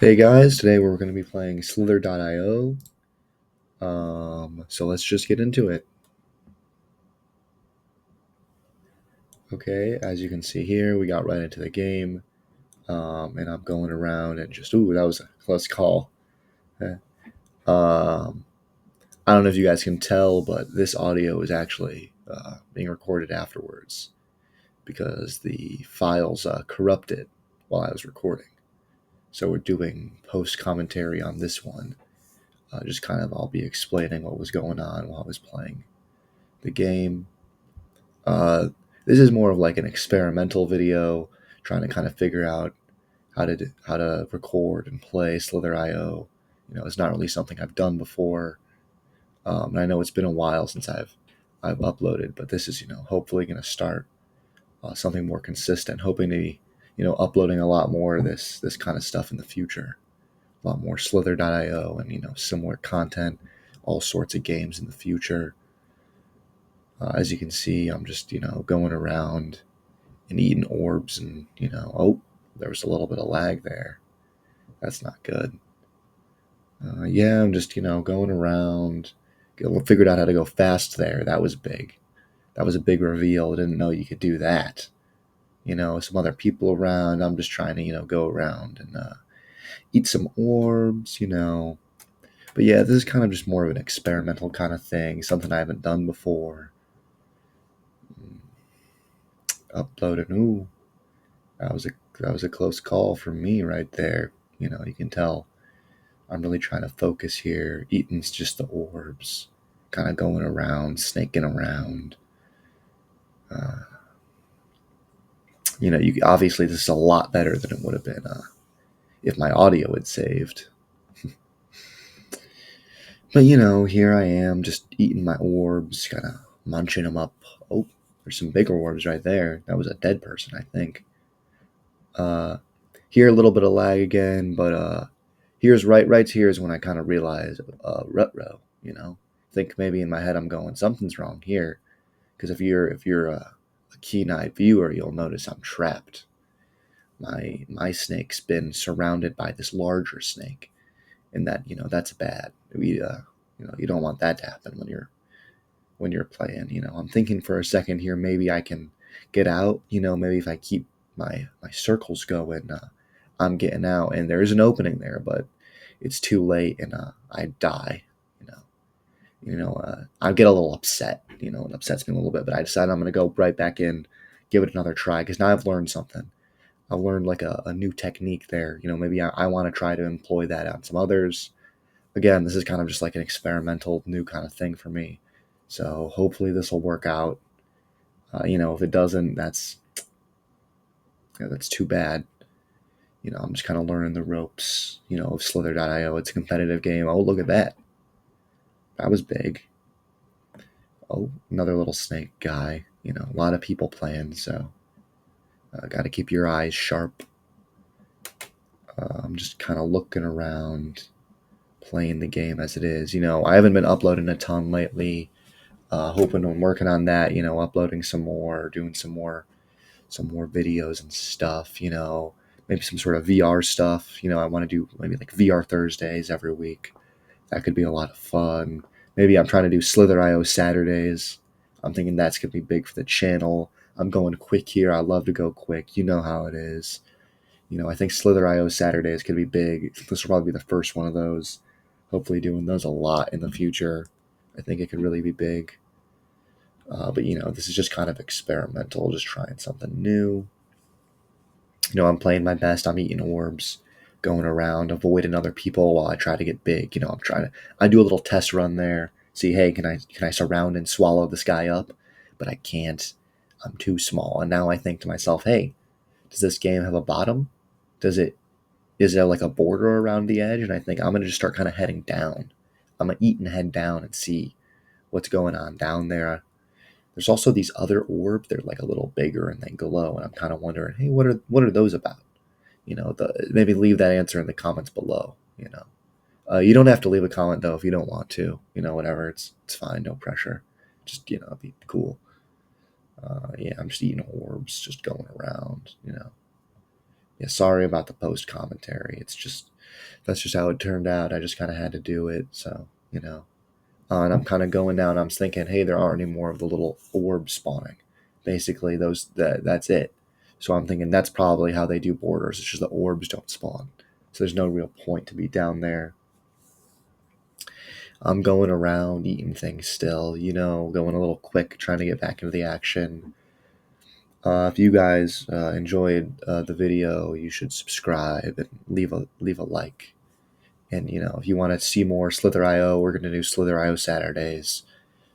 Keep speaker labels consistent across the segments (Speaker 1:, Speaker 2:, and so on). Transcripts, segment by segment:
Speaker 1: Hey guys, today we're going to be playing Slither.io. So let's just get into it. Okay, as you can see here, we got right into the game. And I'm going around and ooh, that was a close call. Eh. Um, I don't know if you guys can tell, but this audio is actually being recorded afterwards because the files corrupted while I was recording. So we're doing post commentary on this one. Just kind of, I'll be explaining what was going on while I was playing the game. Uh, this is more of like an experimental video, trying to kind of figure out how to record and play Slither.io. It's not really something I've done before, and I know it's been a while since I've uploaded, but this is hopefully going to start something more consistent. Hoping to be uploading a lot more of this kind of stuff in the future, a lot more Slither.io and similar content, all sorts of games in the future. As you can see, I'm just, going around and eating orbs and, oh, there was a little bit of lag there. That's not good. Yeah, I'm just, going around. Figured out how to go fast there. That was big. That was a big reveal. I didn't know you could do that. Some other people around. I'm just trying to, go around and eat some orbs. But yeah, this is kind of just more of an experimental kind of thing, something I haven't done before. Uploaded. Ooh, that was a close call for me right there. You can tell I'm really trying to focus here. Eating's just the orbs, kind of going around, snaking around. Uh, you obviously this is a lot better than it would have been if my audio had saved. But here I am, just eating my orbs, kind of munching them up. Oh, there's some bigger orbs right there. That was a dead person, I think. Uh, Here a little bit of lag again, but here's right here is when I kind of realize rutro. Think maybe in my head I'm going something's wrong here, because if you're a keen-eyed viewer, you'll notice I'm trapped. My snake's been surrounded by this larger snake, and that's bad. You don't want that to happen when you're playing. I'm thinking for a second here, maybe I can get out. Maybe if I keep my circles going, I'm getting out, and there is an opening there, but it's too late, and I die. I get a little upset. It upsets me a little bit, but I decide I'm going to go right back in, give it another try, because now I've learned something. I've learned like a new technique there. Maybe I want to try to employ that on some others. Again, this is kind of just like an experimental new kind of thing for me. So hopefully this will work out. If it doesn't, that's too bad. I'm just kind of learning the ropes, of Slither.io. It's a competitive game. Oh, look at that. That was big. Oh, another little snake guy. A lot of people playing, so got to keep your eyes sharp. I'm just kind of looking around, playing the game as it is. I haven't been uploading a ton lately. Hoping and working on that. Uploading some more, doing some more videos and stuff. Maybe some sort of VR stuff. I want to do maybe like VR Thursdays every week. That could be a lot of fun. Maybe I'm trying to do Slither.io Saturdays. I'm thinking that's going to be big for the channel. I'm going quick here. I love to go quick. You know how it is. I think Slither.io Saturdays could be big. This will probably be the first one of those. Hopefully doing those a lot in the future. I think it could really be big. But this is just kind of experimental, just trying something new. I'm playing my best. I'm eating orbs, going around, avoiding other people while I try to get big. I do a little test run there. See, hey, can I surround and swallow this guy up? But I can't. I'm too small. And now I think to myself, hey, does this game have a bottom? Is there like a border around the edge? And I think I'm gonna just start kind of heading down. I'm gonna eat and head down and see what's going on down there. There's also these other orbs. They're like a little bigger and they glow, and I'm kind of wondering, hey, what are those about? Maybe leave that answer in the comments below. You don't have to leave a comment though if you don't want to. Whatever. It's fine. No pressure. Just be cool. Yeah, I'm just eating orbs, just going around. Yeah, sorry about the post commentary. It's just that's just how it turned out. I just kind of had to do it. So, and I'm kind of going down. I'm thinking, hey, there aren't any more of the little orbs spawning. Basically, that's it. So I'm thinking that's probably how they do borders. It's just the orbs don't spawn. So there's no real point to be down there. I'm going around eating things still, going a little quick, trying to get back into the action. If you guys enjoyed the video, you should subscribe and leave a like. And if you want to see more Slither.io, we're gonna do Slither.io Saturdays.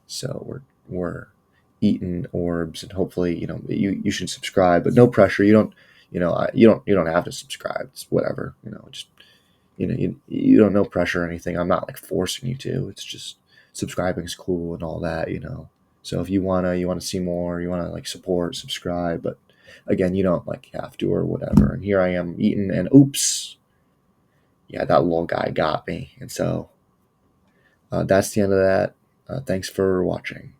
Speaker 1: So we're eating orbs, and hopefully you should subscribe, but no pressure. You don't you don't have to subscribe. It's whatever. Just you don't no pressure or anything. I'm not like forcing you to. It's just subscribing is cool and all that. So if you wanna see more, you wanna like support, subscribe, but again, you don't like have to or whatever. And here I am eating, and oops, yeah, that little guy got me. And so that's the end of that. Thanks for watching.